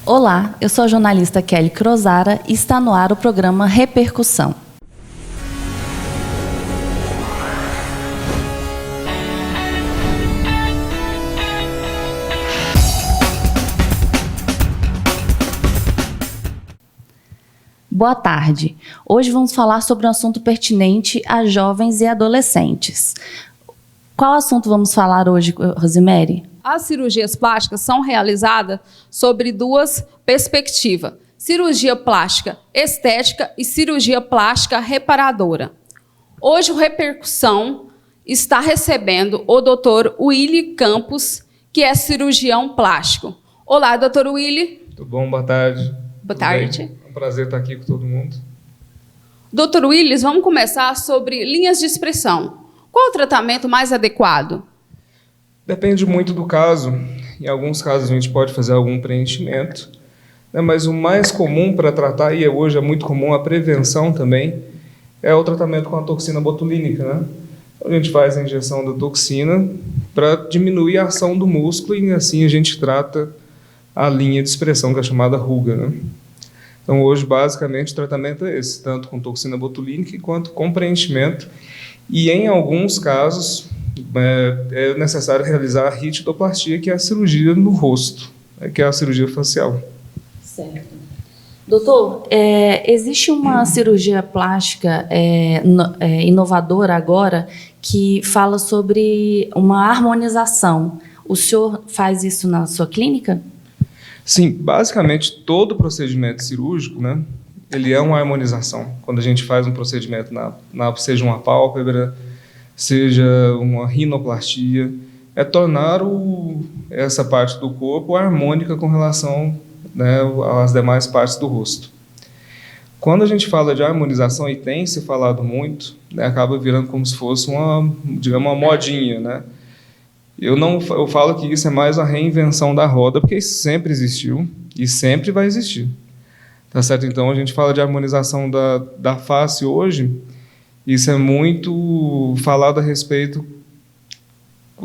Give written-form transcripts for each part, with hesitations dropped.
Olá, eu sou a jornalista Kelly Crozara e está no ar o programa Repercussão. Boa tarde. Hoje vamos falar sobre um assunto pertinente a jovens e adolescentes. Qual assunto vamos falar hoje, Rosemary? As cirurgias plásticas são realizadas sobre duas perspectivas: cirurgia plástica estética e cirurgia plástica reparadora. Hoje o Repercussão está recebendo o Dr. Willy Campos, que é cirurgião plástico. Olá, Dr. Willy. Tudo bom? Boa tarde. Boa tarde. É um prazer estar aqui com todo mundo. Dr. Willy, vamos começar sobre linhas de expressão. Qual o tratamento mais adequado? Depende muito do caso. Em alguns casos a gente pode fazer algum preenchimento, né? Mas o mais comum para tratar, e hoje é muito comum a prevenção também, é o tratamento com a toxina botulínica, né? Então, a gente faz a injeção da toxina para diminuir a ação do músculo e assim a gente trata a linha de expressão, que é chamada ruga, né? Então hoje basicamente o tratamento é esse, tanto com toxina botulínica quanto com preenchimento, e em alguns casos é necessário realizar a ritidoplastia, que é a cirurgia no rosto, que é a cirurgia facial. Certo. Doutor, existe uma cirurgia plástica inovadora agora que fala sobre uma harmonização. O senhor faz isso na sua clínica? Sim, basicamente todo procedimento cirúrgico, né, ele é uma harmonização. Quando a gente faz um procedimento, seja uma pálpebra, seja uma rinoplastia, é tornar essa parte do corpo harmônica com relação, né, às demais partes do rosto. Quando a gente fala de harmonização, e tem se falado muito, né, acaba virando como se fosse uma modinha, né? Eu falo que isso é mais a reinvenção da roda, porque isso sempre existiu e sempre vai existir. Tá certo? Então, a gente fala de harmonização da face hoje. Isso é muito falado a respeito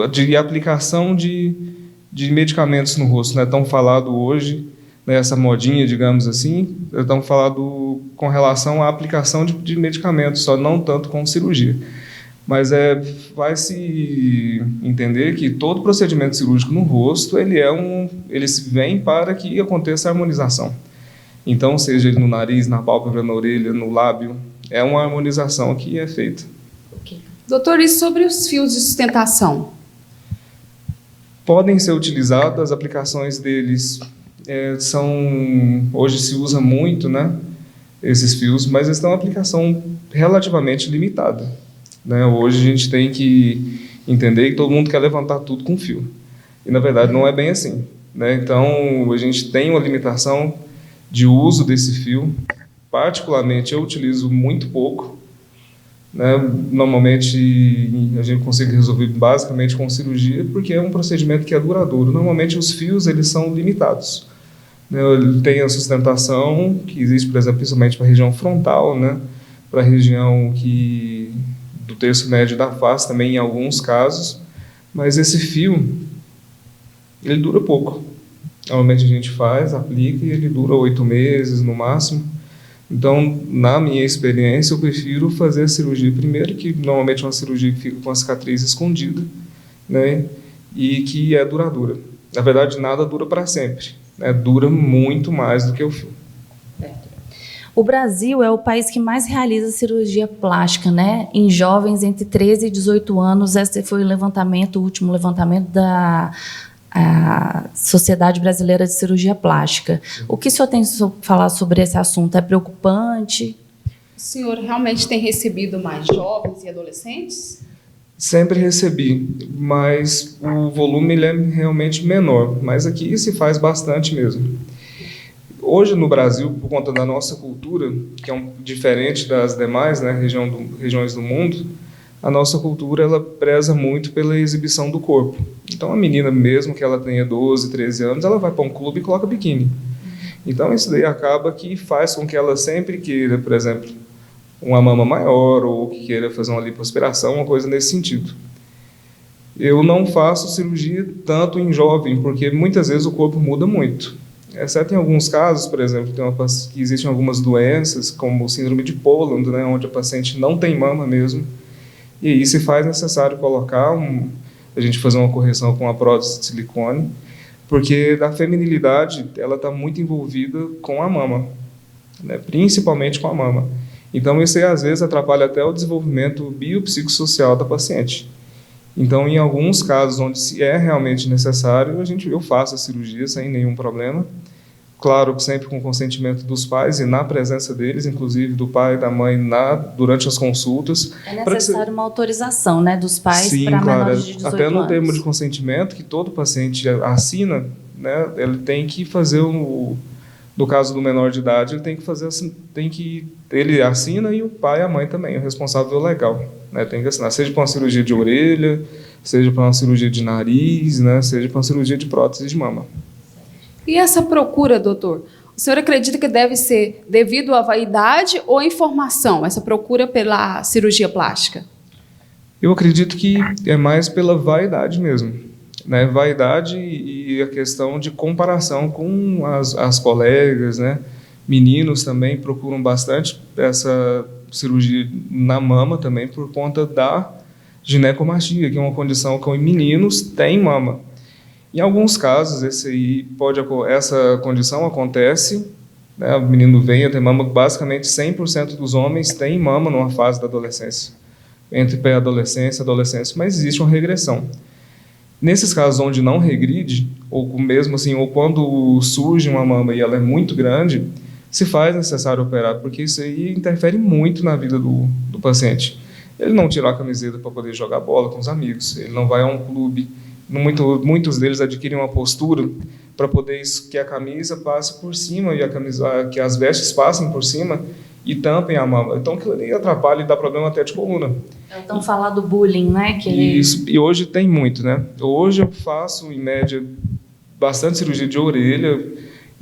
de aplicação de medicamentos no rosto. Não é tão falado hoje, né, essa modinha, digamos assim, é tão falado com relação à aplicação de medicamentos, só não tanto com cirurgia. Mas vai se entender que todo procedimento cirúrgico no rosto, ele vem para que aconteça a harmonização. Então, seja ele no nariz, na pálpebra, na orelha, no lábio, é uma harmonização que é feita. Okay. Doutor, e sobre os fios de sustentação? Podem ser utilizados, as aplicações deles hoje se usa muito, né, esses fios, mas eles têm uma aplicação relativamente limitada, né? Hoje a gente tem que entender que todo mundo quer levantar tudo com fio, e na verdade não é bem assim, né? Então a gente tem uma limitação de uso desse fio. Particularmente eu utilizo muito pouco, né? Normalmente a gente consegue resolver basicamente com cirurgia, porque é um procedimento que é duradouro. Normalmente os fios eles são limitados, né? Ele tem a sustentação que existe, por exemplo, principalmente para a região frontal, né? Para a região do terço médio da face também em alguns casos, mas esse fio ele dura pouco. Normalmente a gente aplica e ele dura 8 meses no máximo. Então, na minha experiência, eu prefiro fazer a cirurgia primeiro, que normalmente é uma cirurgia que fica com a cicatriz escondida, né, e que é duradoura. Na verdade, nada dura para sempre, né, dura muito mais do que o fio. O Brasil é o país que mais realiza cirurgia plástica, né, em jovens entre 13 e 18 anos. Esse foi o último levantamento da Sociedade Brasileira de Cirurgia Plástica. O que o senhor tem a falar sobre esse assunto? É preocupante? O senhor realmente tem recebido mais jovens e adolescentes? Sempre recebi, mas o volume ele é realmente menor. Mas aqui se faz bastante mesmo. Hoje no Brasil, por conta da nossa cultura, que é diferente das demais, né, regiões do mundo, a nossa cultura ela preza muito pela exibição do corpo. Então, a menina, mesmo que ela tenha 12, 13 anos, ela vai para um clube e coloca biquíni. Então, isso daí acaba que faz com que ela sempre queira, por exemplo, uma mama maior ou que queira fazer uma lipoaspiração, uma coisa nesse sentido. Eu não faço cirurgia tanto em jovem, porque muitas vezes o corpo muda muito. exceto em alguns casos, por exemplo, que existem algumas doenças, como o síndrome de Poland, né, onde a paciente não tem mama mesmo, e aí se faz necessário colocar, a gente fazer uma correção com a prótese de silicone, porque a feminilidade ela está muito envolvida com a mama, né, principalmente com a mama. Então, isso aí, às vezes, atrapalha até o desenvolvimento biopsicossocial da paciente. Então, em alguns casos onde se é realmente necessário, eu faço a cirurgia sem nenhum problema. Claro, sempre com consentimento dos pais e na presença deles, inclusive do pai e da mãe, durante as consultas. É necessário uma autorização, né, dos pais para menores de 18 anos. Até no termo de consentimento, que todo paciente assina, né, ele tem que fazer no caso do menor de idade, ele tem que fazer assim, ele assina e o pai e a mãe também, o responsável legal, né, tem que assinar, seja para uma cirurgia de orelha, seja para uma cirurgia de nariz, né, seja para uma cirurgia de prótese de mama. E essa procura, doutor? O senhor acredita que deve ser devido à vaidade ou à informação, essa procura pela cirurgia plástica? Eu acredito que é mais pela vaidade mesmo, né? Vaidade e a questão de comparação com as colegas, né? Meninos também procuram bastante essa cirurgia na mama também por conta da ginecomastia, que é uma condição que meninos têm mama. Em alguns casos, essa condição acontece, né? O menino vem a ter mama, basicamente 100% dos homens têm mama numa fase da adolescência, entre pré-adolescência e adolescência, mas existe uma regressão. Nesses casos onde não regride, ou mesmo assim, ou quando surge uma mama e ela é muito grande, se faz necessário operar, porque isso aí interfere muito na vida do paciente. Ele não tira a camiseta para poder jogar bola com os amigos, ele não vai a um clube. Muitos deles adquirem uma postura para poder que a camisa passe por cima e que as vestes passem por cima e tampem a mama. Então, aquilo ali atrapalha e dá problema até de coluna. Então, falar do bullying, né? Isso, e hoje tem muito, né? Hoje eu faço, em média, bastante cirurgia de orelha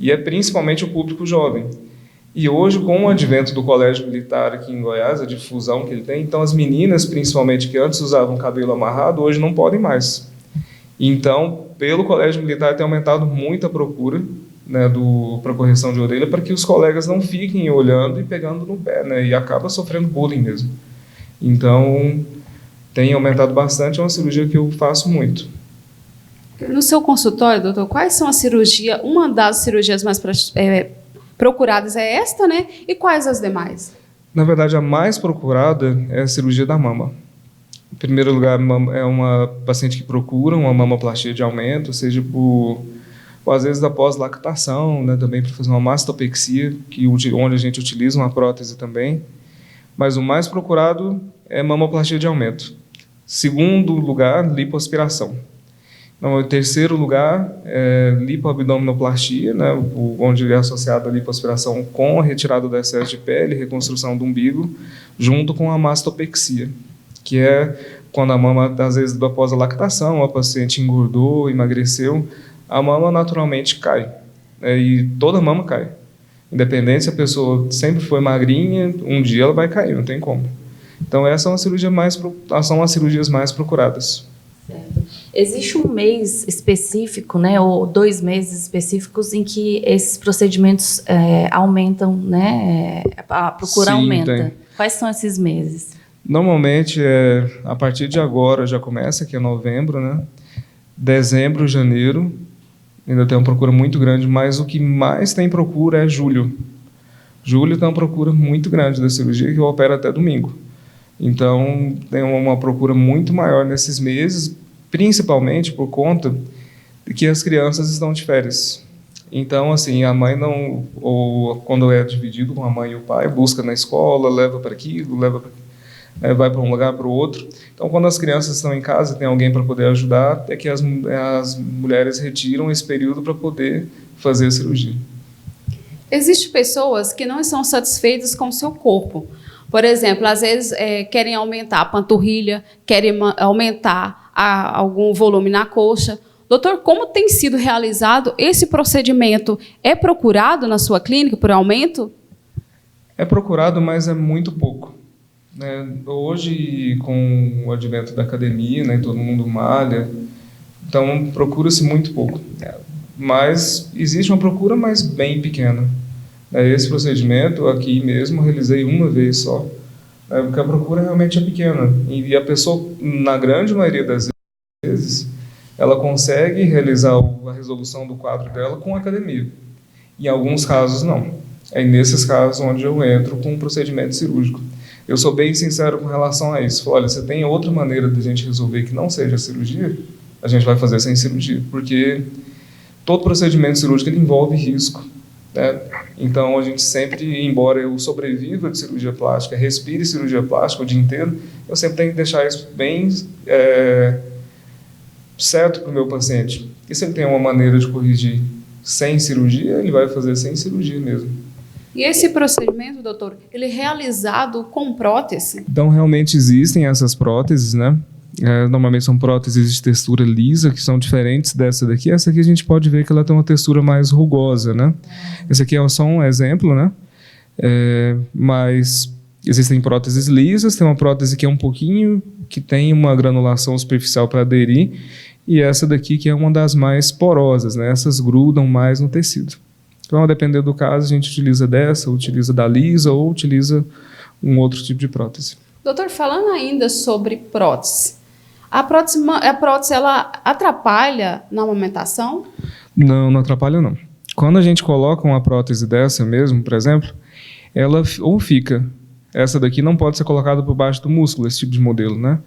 e é principalmente o público jovem. E hoje, com o advento do Colégio Militar aqui em Goiás, a difusão que ele tem, então as meninas, principalmente, que antes usavam cabelo amarrado, hoje não podem mais. Então, pelo Colégio Militar tem aumentado muito a procura, né, para correção de orelha, para que os colegas não fiquem olhando e pegando no pé, né, e acaba sofrendo bullying mesmo. Então, tem aumentado bastante, é uma cirurgia que eu faço muito. No seu consultório, doutor, quais são uma das cirurgias mais procuradas é esta, né? E quais as demais? Na verdade, a mais procurada é a cirurgia da mama. Em primeiro lugar, é uma paciente que procura uma mamoplastia de aumento, seja às vezes após lactação, né, também para fazer uma mastopexia, onde a gente utiliza uma prótese também. Mas o mais procurado é mamoplastia de aumento. Segundo lugar, lipoaspiração. Então, o terceiro lugar é lipoabdominoplastia, né, onde é associada a lipoaspiração com a retirada do excesso de pele, reconstrução do umbigo, junto com a mastopexia, que é quando a mama, às vezes, após a lactação, a paciente engordou, emagreceu, a mama naturalmente cai, né, e toda mama cai. Independente se a pessoa sempre foi magrinha, um dia ela vai cair, não tem como. Então, essa é são as cirurgias mais procuradas. Certo. Existe um mês específico, né, ou 2 meses específicos em que esses procedimentos aumentam, né, a procura aumenta. Tem. Quais são esses meses? Normalmente, a partir de agora já começa, que é novembro, né? Dezembro, janeiro, ainda tem uma procura muito grande, mas o que mais tem procura é julho. Julho tem uma procura muito grande da cirurgia, que opera até domingo. Então, tem uma procura muito maior nesses meses, principalmente por conta de que as crianças estão de férias. Então, assim, a mãe não, ou quando é dividido com a mãe e o pai, busca na escola, leva para aquilo, vai para um lugar, para o outro. Então, quando as crianças estão em casa, tem alguém para poder ajudar, é que as mulheres retiram esse período para poder fazer a cirurgia. Existem pessoas que não estão satisfeitas com o seu corpo. Por exemplo, às vezes querem aumentar a panturrilha, querem aumentar algum volume na coxa. Doutor, como tem sido realizado esse procedimento? É procurado na sua clínica por aumento? É procurado, mas é muito pouco. Hoje, com o advento da academia, né, todo mundo malha, então procura-se muito pouco. mas existe uma procura, mas bem pequena. Esse procedimento aqui mesmo eu realizei uma vez só, porque a procura realmente é pequena. E a pessoa, na grande maioria das vezes, ela consegue realizar a resolução do quadro dela com academia. Em alguns casos, não. É nesses casos onde eu entro com um procedimento cirúrgico. Eu sou bem sincero com relação a isso. Olha, você tem outra maneira de a gente resolver que não seja cirurgia, a gente vai fazer sem cirurgia, porque todo procedimento cirúrgico ele envolve risco, né? Então, a gente sempre, embora eu sobreviva de cirurgia plástica, respire cirurgia plástica o dia inteiro, eu sempre tenho que deixar isso bem certo para o meu paciente. E se ele tem uma maneira de corrigir sem cirurgia, ele vai fazer sem cirurgia mesmo. E esse procedimento, doutor, ele é realizado com prótese? Então, realmente existem essas próteses, né? Normalmente são próteses de textura lisa, que são diferentes dessa daqui. Essa aqui a gente pode ver que ela tem uma textura mais rugosa, né? Esse aqui é só um exemplo, né? Mas existem próteses lisas, tem uma prótese que é um pouquinho, que tem uma granulação superficial para aderir, e essa daqui que é uma das mais porosas, né? Essas grudam mais no tecido. Então, a depender do caso, a gente utiliza dessa, utiliza da lisa ou utiliza um outro tipo de prótese. Doutor, falando ainda sobre prótese, a prótese ela atrapalha na amamentação? Não, não atrapalha não. Quando a gente coloca uma prótese dessa mesmo, por exemplo, ela ou fica, essa daqui não pode ser colocada por baixo do músculo, esse tipo de modelo, né?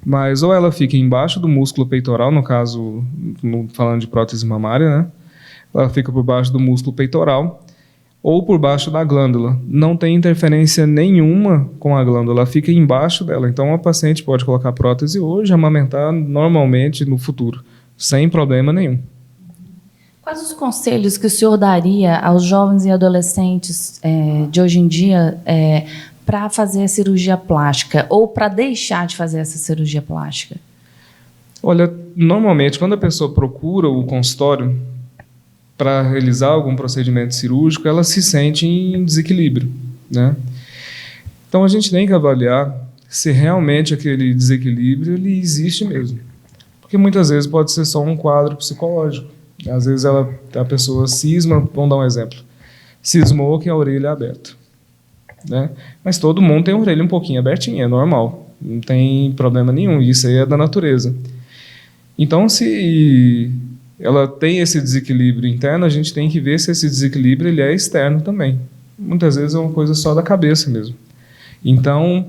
Mas ou ela fica embaixo do músculo peitoral, no caso, falando de prótese mamária, né? Ela fica por baixo do músculo peitoral ou por baixo da glândula. Não tem interferência nenhuma com a glândula, ela fica embaixo dela. Então, a paciente pode colocar prótese hoje e amamentar normalmente no futuro, sem problema nenhum. Quais os conselhos que o senhor daria aos jovens e adolescentes de hoje em dia para fazer a cirurgia plástica ou para deixar de fazer essa cirurgia plástica? Olha, normalmente, quando a pessoa procura o consultório para realizar algum procedimento cirúrgico, ela se sente em desequilíbrio, né? Então, a gente tem que avaliar se realmente aquele desequilíbrio ele existe mesmo. Porque muitas vezes pode ser só um quadro psicológico. Às vezes a pessoa cisma, vamos dar um exemplo, cismou que a orelha é aberta, né? Mas todo mundo tem a orelha um pouquinho abertinha, é normal, não tem problema nenhum, isso aí é da natureza. Então, se ela tem esse desequilíbrio interno, a gente tem que ver se esse desequilíbrio ele é externo também. Muitas vezes é uma coisa só da cabeça mesmo. Então,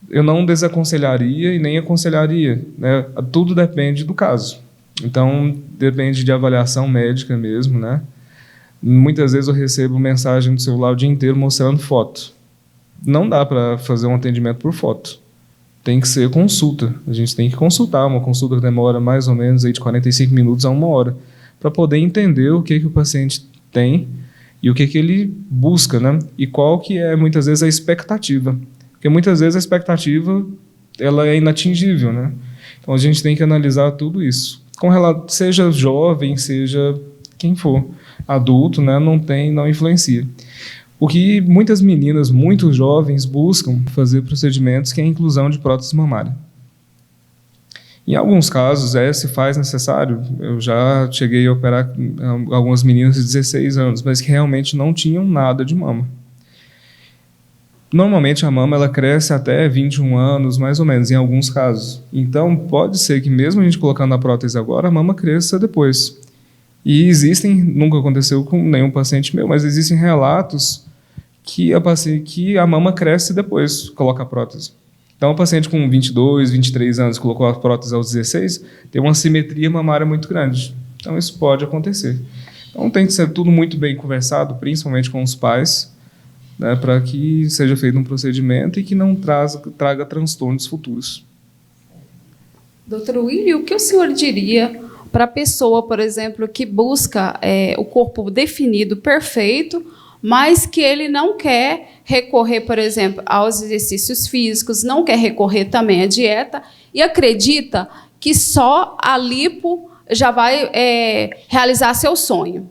eu não desaconselharia e nem aconselharia, né? Tudo depende do caso. Então, depende de avaliação médica mesmo, né? Muitas vezes eu recebo mensagem do celular o dia inteiro mostrando foto. Não dá para fazer um atendimento por foto. Tem que ser consulta. A gente tem que consultar, uma consulta que demora mais ou menos aí de 45 minutos a 1 hora, para poder entender o que o paciente tem e o que ele busca, né? E qual que é, muitas vezes, a expectativa. Porque muitas vezes a expectativa ela é inatingível, né? Então a gente tem que analisar tudo isso. Seja jovem, seja quem for, adulto, né? Não influencia. O que muitas meninas, muito jovens, buscam fazer procedimentos que é a inclusão de prótese mamária. Em alguns casos, se faz necessário. Eu já cheguei a operar algumas meninas de 16 anos, mas que realmente não tinham nada de mama. Normalmente, a mama ela cresce até 21 anos, mais ou menos, em alguns casos. Então, pode ser que mesmo a gente colocando a prótese agora, a mama cresça depois. E existem, nunca aconteceu com nenhum paciente meu, mas existem relatos que a mama cresce depois, coloca a prótese. Então, o paciente com 22, 23 anos, colocou a prótese aos 16, tem uma simetria mamária muito grande. Então, isso pode acontecer. Então, tem que ser tudo muito bem conversado, principalmente com os pais, né, para que seja feito um procedimento e que não traga transtornos futuros. Doutor William, o que o senhor diria para a pessoa, por exemplo, que busca o corpo definido, perfeito, mas que ele não quer recorrer, por exemplo, aos exercícios físicos, não quer recorrer também à dieta e acredita que só a lipo já vai realizar seu sonho?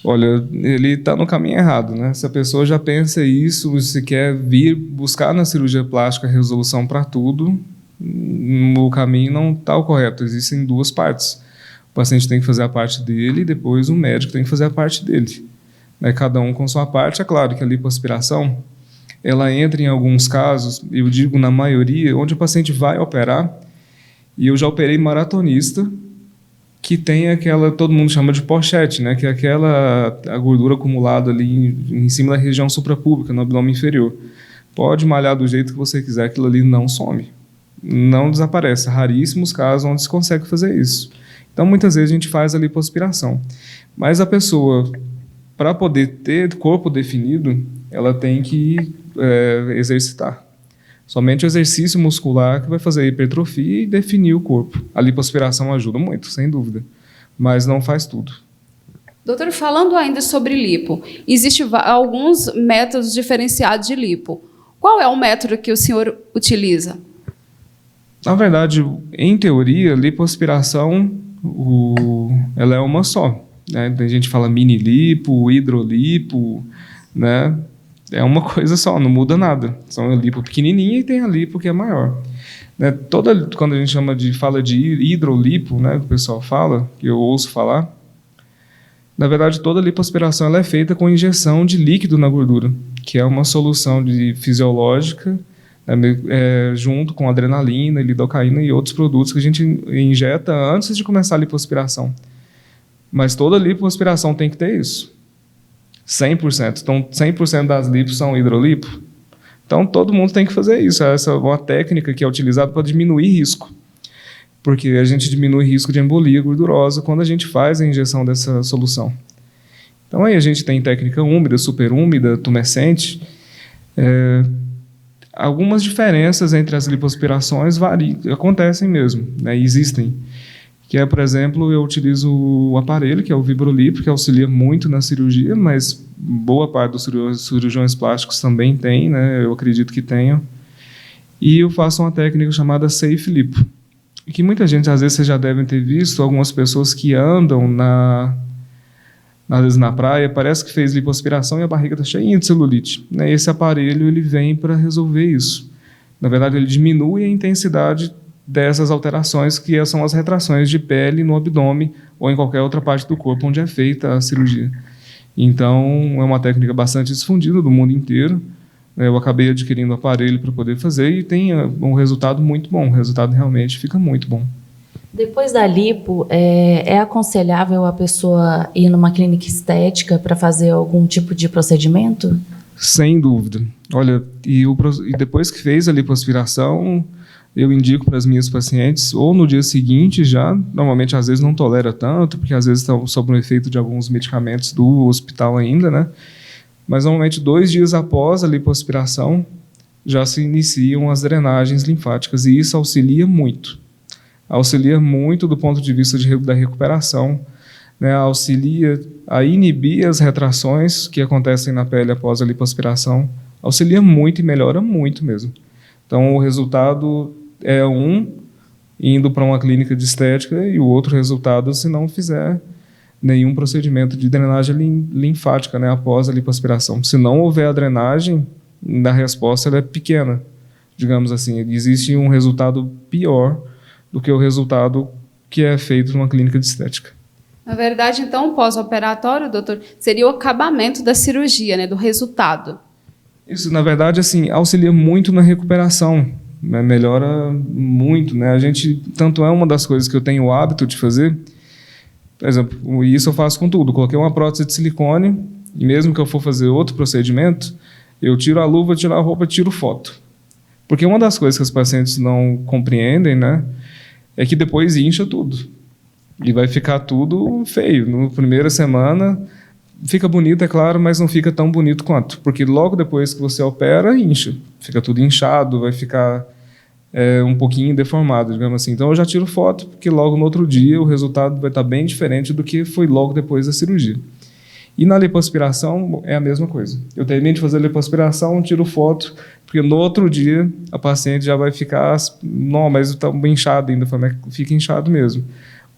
Olha, ele está no caminho errado, né? Se a pessoa já pensa isso, se quer vir buscar na cirurgia plástica resolução para tudo, o caminho não está o correto. Existem duas partes. O paciente tem que fazer a parte dele e depois o médico tem que fazer a parte dele. Né? Cada um com sua parte. É claro que a lipoaspiração, ela entra em alguns casos, eu digo na maioria, onde o paciente vai operar, e eu já operei maratonista, que tem aquela, todo mundo chama de pochete, né? Que é a gordura acumulada ali em cima da região suprapúbica, no abdômen inferior. Pode malhar do jeito que você quiser, aquilo ali não some, não desaparece. Raríssimos casos onde se consegue fazer isso. Então, muitas vezes a gente faz a lipoaspiração. Mas a pessoa, para poder ter corpo definido, ela tem que exercitar. Somente o exercício muscular que vai fazer a hipertrofia e definir o corpo. A lipoaspiração ajuda muito, sem dúvida, mas não faz tudo. Doutor, falando ainda sobre lipo, existem alguns métodos diferenciados de lipo. Qual é o método que o senhor utiliza? Na verdade, em teoria, a lipoaspiração ela é uma só. Né? Tem gente que fala mini lipo, hidrolipo, né? É uma coisa só, não muda nada. São a lipo pequenininha e tem a lipo que é maior. Né? Quando a gente fala de hidrolipo, né, que o pessoal fala, que eu ouço falar, na verdade toda lipoaspiração ela é feita com injeção de líquido na gordura, que é uma solução fisiológica, né, junto com adrenalina, lidocaína e outros produtos que a gente injeta antes de começar a lipoaspiração. Mas toda lipoaspiração tem que ter isso. 100%. Então, 100% das lipos são hidrolipo. Então, todo mundo tem que fazer isso. Essa é uma técnica que é utilizada para diminuir risco. Porque a gente diminui risco de embolia gordurosa quando a gente faz a injeção dessa solução. Então, aí a gente tem técnica úmida, superúmida, tumescente. Algumas diferenças entre as lipoaspirações acontecem mesmo, né? Existem. Que é, por exemplo, eu utilizo o aparelho, que é o Vibrolipo, que auxilia muito na cirurgia, mas boa parte dos cirurgiões plásticos também tem, né? Eu acredito que tenham. E eu faço uma técnica chamada Safe Lipo, que muita gente, às vezes, vocês já devem ter visto, algumas pessoas que andam às vezes na praia, parece que fez lipoaspiração e a barriga está cheia de celulite. Né? Esse aparelho ele vem para resolver isso. Na verdade, ele diminui a intensidade dessas alterações, que são as retrações de pele no abdômen ou em qualquer outra parte do corpo onde é feita a cirurgia. Então, é uma técnica bastante difundida do mundo inteiro. Eu acabei adquirindo o aparelho para poder fazer e tem um resultado muito bom. O resultado realmente fica muito bom. Depois da lipo, é aconselhável a pessoa ir numa clínica estética para fazer algum tipo de procedimento? Sem dúvida. Olha, e depois que fez a lipoaspiração, eu indico para as minhas pacientes, ou no dia seguinte já, normalmente às vezes não tolera tanto, porque às vezes estão sob o efeito de alguns medicamentos do hospital ainda, né? Mas normalmente 2 dias após a lipoaspiração já se iniciam as drenagens linfáticas, e isso auxilia muito. Auxilia muito do ponto de vista da recuperação, né? Auxilia a inibir as retrações que acontecem na pele após a lipoaspiração, auxilia muito e melhora muito mesmo. Então, o resultado é indo para uma clínica de estética, e o outro resultado se não fizer nenhum procedimento de drenagem linfática, né, após a lipoaspiração. Se não houver a drenagem, a resposta ela é pequena, digamos assim. Existe um resultado pior do que o resultado que é feito numa clínica de estética. Na verdade, então, o pós-operatório, doutor, seria o acabamento da cirurgia, né, do resultado. Isso, na verdade, assim, auxilia muito na recuperação, né? Melhora muito, né? A gente, tanto é uma das coisas que eu tenho o hábito de fazer, por exemplo, isso eu faço com tudo. Coloquei uma prótese de silicone, e mesmo que eu for fazer outro procedimento, eu tiro a luva, tiro a roupa, tiro foto. Porque uma das coisas que os pacientes não compreendem, né, é que depois incha tudo. E vai ficar tudo feio. Na primeira semana fica bonito, é claro, mas não fica tão bonito quanto. Porque logo depois que você opera, incha. Fica tudo inchado, vai ficar um pouquinho deformado, digamos assim. Então eu já tiro foto, porque logo no outro dia o resultado vai estar bem diferente do que foi logo depois da cirurgia. E na lipoaspiração é a mesma coisa. Eu termino de fazer a lipoaspiração, tiro foto, porque no outro dia a paciente já vai ficar, não, mas está inchado ainda, fica inchado mesmo.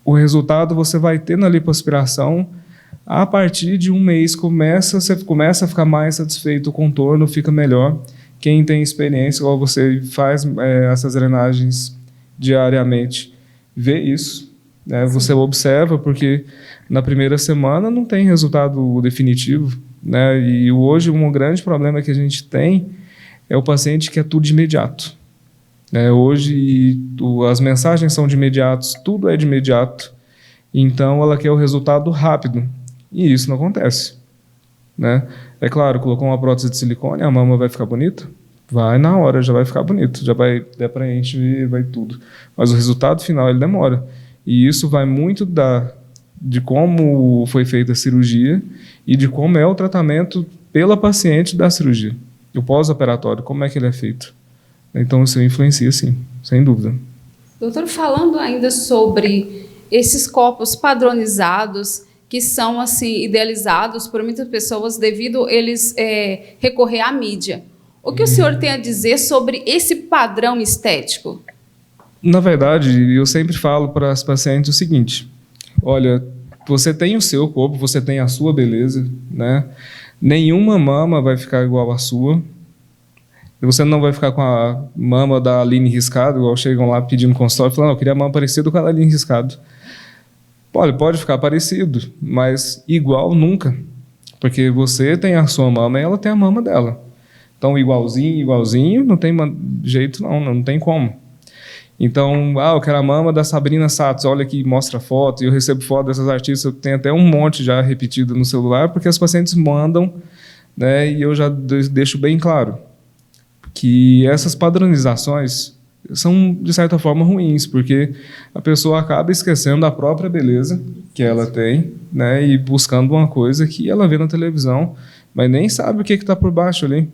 O resultado você vai ter na lipoaspiração, a partir de 1 mês você começa a ficar mais satisfeito, o contorno fica melhor. Quem tem experiência, igual você faz essas drenagens diariamente, vê isso. né? Você observa, porque na primeira semana não tem resultado definitivo, né? E hoje um grande problema que a gente tem é o paciente que é tudo de imediato. Hoje as mensagens são de imediato, tudo é de imediato, então ela quer o resultado rápido, e isso não acontece, né? É claro, colocou uma prótese de silicone, a mama vai ficar bonita? Vai na hora, já vai ficar bonito, já vai preencher, vai tudo, mas o resultado final ele demora, e isso vai muito de como foi feita a cirurgia e de como é o tratamento pela paciente da cirurgia. O pós-operatório, como é que ele é feito? Então, isso influencia, sim, sem dúvida. Doutor, falando ainda sobre esses corpos padronizados que são assim idealizados por muitas pessoas devido eles recorrer à mídia. O que o senhor tem a dizer sobre esse padrão estético? Na verdade, eu sempre falo para as pacientes o seguinte: olha, você tem o seu corpo, você tem a sua beleza, né? Nenhuma mama vai ficar igual à sua. Você não vai ficar com a mama da Aline Riscado, igual chegam lá pedindo consultório, falando, eu queria a mama parecida com a da Aline Riscado. Olha, pode ficar parecido, mas igual nunca. Porque você tem a sua mama e ela tem a mama dela. Então, igualzinho, não tem jeito não tem como. Então, eu quero a mama da Sabrina Satos, olha aqui, mostra foto, e eu recebo foto dessas artistas, eu tenho até um monte já repetido no celular, porque as pacientes mandam, né, e eu já deixo bem claro que essas padronizações são, de certa forma, ruins, porque a pessoa acaba esquecendo da própria beleza que ela tem, né, e buscando uma coisa que ela vê na televisão, mas nem sabe o que está por baixo ali.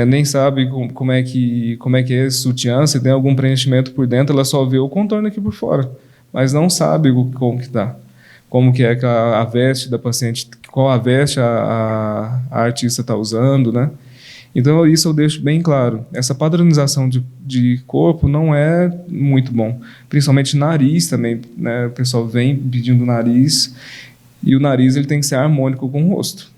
Nem sabe como é que é esse sutiã, se tem algum preenchimento por dentro, ela só vê o contorno aqui por fora, mas não sabe como que está, como que é a veste da paciente, qual a veste a artista está usando, né? Então, isso eu deixo bem claro. Essa padronização de corpo não é muito bom. Principalmente nariz também, né? O pessoal vem pedindo nariz, e o nariz ele tem que ser harmônico com o rosto.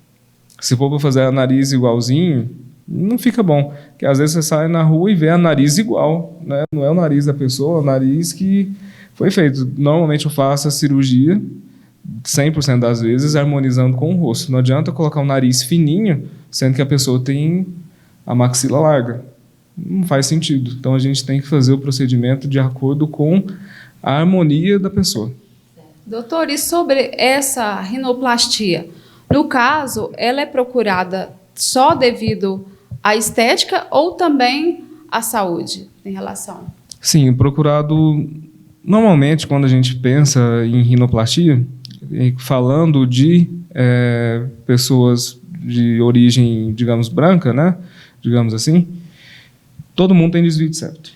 Se for para fazer a nariz igualzinho, não fica bom. Porque às vezes você sai na rua e vê a nariz igual, né? Não é o nariz da pessoa, é o nariz que foi feito. Normalmente eu faço a cirurgia, 100% das vezes, harmonizando com o rosto. Não adianta colocar um nariz fininho, sendo que a pessoa tem a maxila larga. Não faz sentido. Então, a gente tem que fazer o procedimento de acordo com a harmonia da pessoa. Doutor, e sobre essa rinoplastia? No caso, ela é procurada só devido à estética ou também à saúde em relação? Sim, procurado... Normalmente, quando a gente pensa em rinoplastia, falando de pessoas de origem, digamos, branca, né? Digamos assim, todo mundo tem desvio de septo.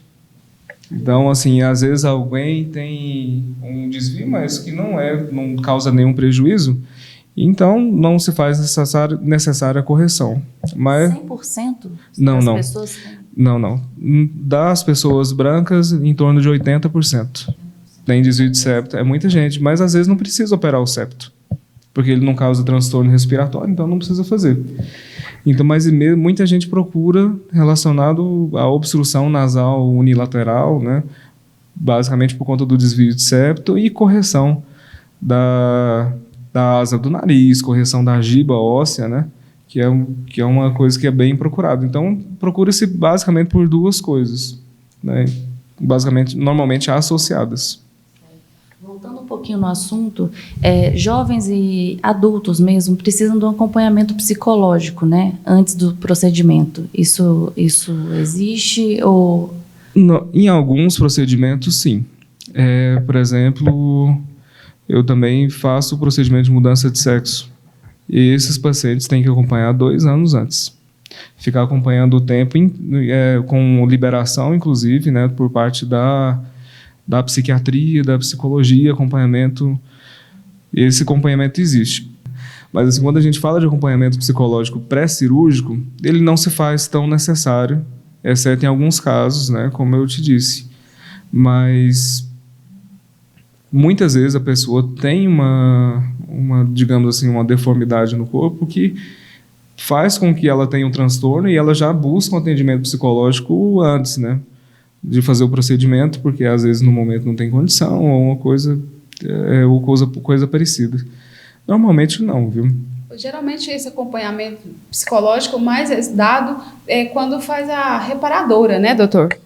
Então, assim, às vezes alguém tem um desvio, mas que não causa nenhum prejuízo, então não se faz necessária a correção. Mas 100% das pessoas têm? Não. Das pessoas brancas, em torno de 80%. Tem desvio de septo. É muita gente, mas às vezes não precisa operar o septo, porque ele não causa transtorno respiratório, então não precisa fazer. Então, mas muita gente procura relacionado à obstrução nasal unilateral, né? Basicamente por conta do desvio de septo e correção da asa do nariz, correção da giba óssea, né? Que é uma coisa que é bem procurada. Então, procura-se basicamente por duas coisas, né? Basicamente, normalmente associadas. Voltando um pouquinho no assunto, jovens e adultos mesmo precisam de um acompanhamento psicológico, né, antes do procedimento. Isso existe ou... Em alguns procedimentos, sim. Por exemplo, eu também faço o procedimento de mudança de sexo. E esses pacientes têm que acompanhar 2 anos antes. Ficar acompanhando o tempo, com liberação, inclusive, né, por parte da psiquiatria, da psicologia, acompanhamento. Esse acompanhamento existe. Mas assim, quando a gente fala de acompanhamento psicológico pré-cirúrgico, ele não se faz tão necessário, exceto em alguns casos, né, como eu te disse. Mas muitas vezes a pessoa tem digamos assim, uma deformidade no corpo que faz com que ela tenha um transtorno e ela já busca um atendimento psicológico antes, né, de fazer o procedimento, porque às vezes no momento não tem condição ou uma coisa ou coisa parecida. Normalmente não, viu? Geralmente esse acompanhamento psicológico mais é dado quando faz a reparadora, né, doutor?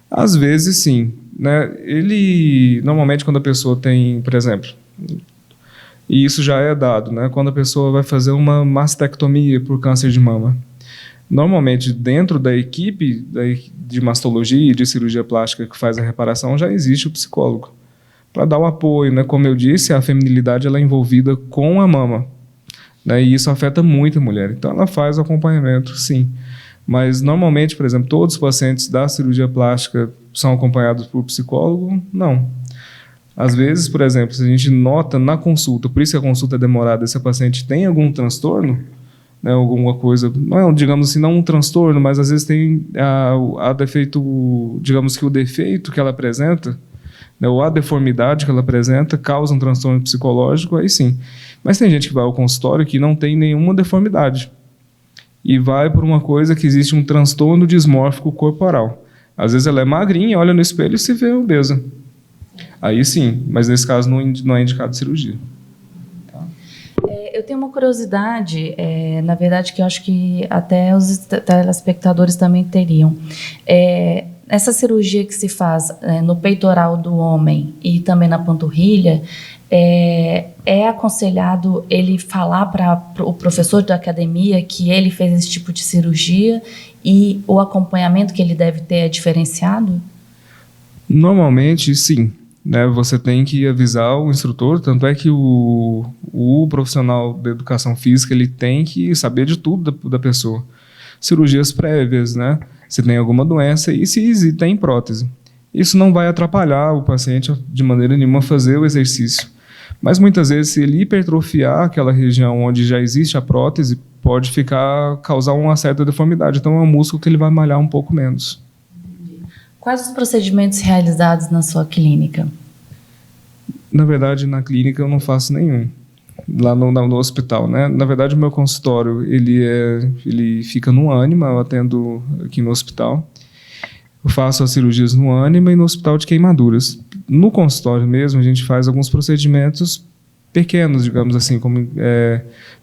Às vezes sim, né? Normalmente quando a pessoa tem, por exemplo, e isso já é dado, né? Quando a pessoa vai fazer uma mastectomia por câncer de mama. Normalmente, dentro da equipe de mastologia e de cirurgia plástica que faz a reparação, já existe o psicólogo para dar o apoio, né? Como eu disse, a feminilidade ela é envolvida com a mama, né? E isso afeta muito a mulher. Então, ela faz o acompanhamento, sim. Mas, normalmente, por exemplo, todos os pacientes da cirurgia plástica são acompanhados por psicólogo? Não. Às vezes, por exemplo, se a gente nota na consulta, por isso que a consulta é demorada, se a paciente tem algum transtorno, né, alguma coisa, não, digamos assim, não um transtorno, mas às vezes tem a defeito, digamos que o defeito que ela apresenta, né, ou a deformidade que ela apresenta, causa um transtorno psicológico, aí sim. Mas tem gente que vai ao consultório que não tem nenhuma deformidade e vai por uma coisa que existe um transtorno dismórfico corporal. Às vezes ela é magrinha, olha no espelho e se vê obesa. Aí sim, mas nesse caso não é indicado cirurgia. Eu tenho uma curiosidade, na verdade, que eu acho que até os telespectadores também teriam. Essa cirurgia que se faz no peitoral do homem e também na panturrilha, é aconselhado ele falar para o professor da academia que ele fez esse tipo de cirurgia e o acompanhamento que ele deve ter é diferenciado? Normalmente, sim. Né, você tem que avisar o instrutor, tanto é que o profissional da educação física ele tem que saber de tudo da pessoa. Cirurgias prévias, né, se tem alguma doença e se tem prótese. Isso não vai atrapalhar o paciente de maneira nenhuma a fazer o exercício. Mas muitas vezes, se ele hipertrofiar aquela região onde já existe a prótese, pode causar uma certa deformidade. Então é um músculo que ele vai malhar um pouco menos. Quais os procedimentos realizados na sua clínica? Na verdade, na clínica eu não faço nenhum. Lá no hospital, né? Na verdade, o meu consultório, ele fica no Ânima, eu atendo aqui no hospital. Eu faço as cirurgias no Ânima e no Hospital de Queimaduras. No consultório mesmo, a gente faz alguns procedimentos pequenos, digamos assim, como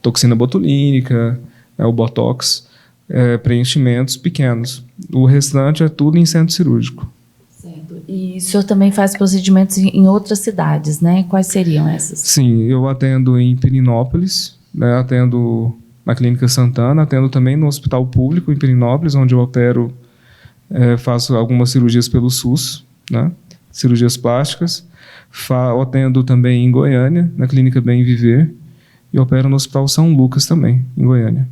toxina botulínica, o botox, preenchimentos pequenos. O restante é tudo em centro cirúrgico. Certo. E o senhor também faz procedimentos em outras cidades, né? Quais seriam essas? Sim, eu atendo em Pirinópolis, né? Atendo na Clínica Santana, atendo também no Hospital Público em Pirinópolis, onde eu opero, faço algumas cirurgias pelo SUS, né? Cirurgias plásticas. Atendo também em Goiânia, na Clínica Bem Viver, e opero no Hospital São Lucas também, em Goiânia.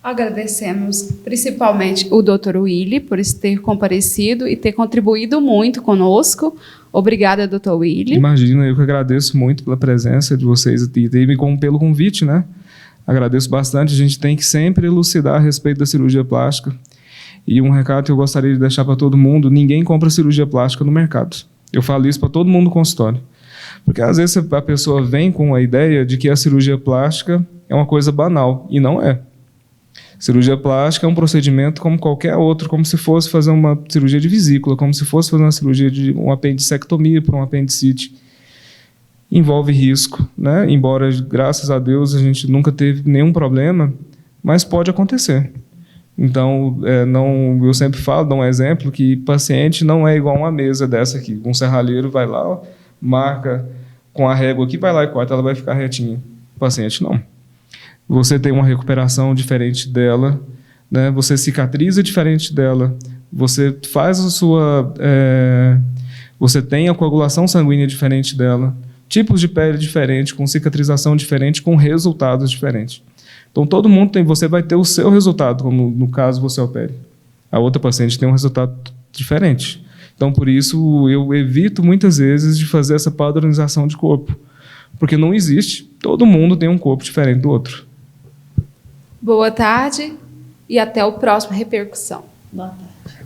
Agradecemos principalmente o Dr. Willy por ter comparecido e ter contribuído muito conosco. Obrigada, Dr. Willy. Imagina, eu que agradeço muito pela presença de vocês e pelo convite, né? Agradeço bastante. A gente tem que sempre elucidar a respeito da cirurgia plástica. E um recado que eu gostaria de deixar para todo mundo: ninguém compra cirurgia plástica no mercado. Eu falo isso para todo mundo no consultório. Porque às vezes a pessoa vem com a ideia de que a cirurgia plástica é uma coisa banal, e não é. Cirurgia plástica é um procedimento como qualquer outro, como se fosse fazer uma cirurgia de vesícula, como se fosse fazer uma cirurgia de uma apendicectomia para um apendicite. Envolve risco, né? Embora, graças a Deus, a gente nunca teve nenhum problema, mas pode acontecer. Então, eu sempre falo, dou um exemplo, que paciente não é igual uma mesa dessa aqui. Um serralheiro vai lá, marca com a régua aqui, vai lá e corta, ela vai ficar retinha. O paciente não. Você tem uma recuperação diferente dela, né? Você cicatriza diferente dela, você faz você tem a coagulação sanguínea diferente dela, tipos de pele diferentes, com cicatrização diferente, com resultados diferentes. Então, todo mundo você vai ter o seu resultado, como no caso você opere. A outra paciente tem um resultado diferente. Então, por isso, eu evito muitas vezes de fazer essa padronização de corpo, porque não existe, todo mundo tem um corpo diferente do outro. Boa tarde e até o próximo Repercussão. Boa tarde.